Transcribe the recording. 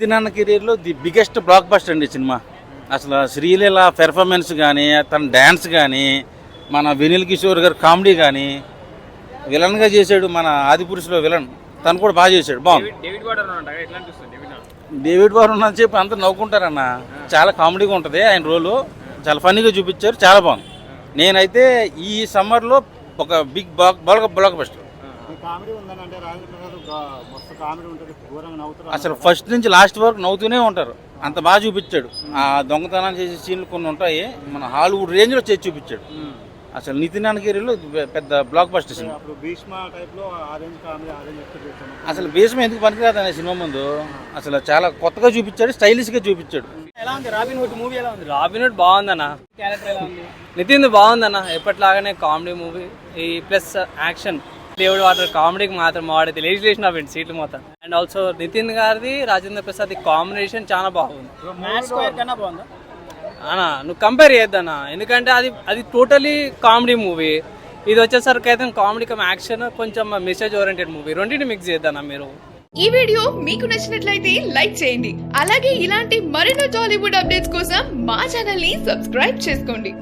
నితిన్ కెరీర్లో the biggest block buster అండి cinema. అసలు శ్రీలీల పెర్ఫార్మెన్స్ కానీ, తన డ్యాన్స్ కానీ, మన వినీల్ కిషోర్ గారు కామెడీ కానీ, విలన్గా చేశాడు. మన ఆదిపురుషులో విలన్ తను కూడా బాగా చేశాడు, బాగుంది. డేవిడ్ వారు ఉన్నని చెప్పి అంతా నవ్వుకుంటారన్న. చాలా కామెడీగా ఉంటుంది ఆయన రోలు, చాలా ఫన్నీగా చూపించారు, చాలా బాగుంది. నేనైతే ఈ సమ్మర్లో ఒక బిగ్ బ్లాక్ బస్టర్. అసలు ఫస్ట్ నుంచి లాస్ట్ వరకు నవ్వుతూనే ఉంటారు, అంత బాగా చూపించాడు. ఆ దొంగతనం చేసే సీన్లు కొన్ని ఉంటాయి, మన హాలీవుడ్ రేంజ్లో చేసి చూపించాడు. అసలు నితిన్ కెరీర్లో పెద్ద బ్లాక్ బస్టర్ సినిమా. అసలు భీష్మ ఎందుకు పనికిరాదు అనే సినిమా ముందు అసలు చాలా కొత్తగా చూపించాడు, స్టైలిష్గా చూపించాడు. రాబిన్ హుడ్ బాగుందన్న, నితిన్ బాగుందన్న, ఎప్పటిలాగానే కామెడీ మూవీ ఈ ప్లస్ యాక్షన్. దేవుడు వాటర్ కామెడీకి మాత్రం వాడితే లేచిన సీట్లు మొత్తం. అండ్ ఆల్సో నితిన్ గారిది రాజేంద్ర ప్రసాద్ కాంబినేషన్ చాలా బాగుంది అన్న. నువ్వు కంపేర్ చేయొద్దన్న, ఎందుకంటే అది టోటలీ కామెడీ మూవీ. ఇది వచ్చేసరికి అయితే కామెడీ కమ్ యాక్షన్, కొంచెం మెసేజ్ ఓరియంటెడ్ మూవీ. రెండింటిని మిక్స్ చేద్దాం మీరు. ఈ వీడియో మీకు నచ్చినట్లయితే లైక్ చేయండి. అలాగే ఇలాంటి మరెన్నో టాలీవుడ్ అప్డేట్స్ కోసం మా ఛానల్ ని సబ్స్క్రైబ్ చేసుకోండి.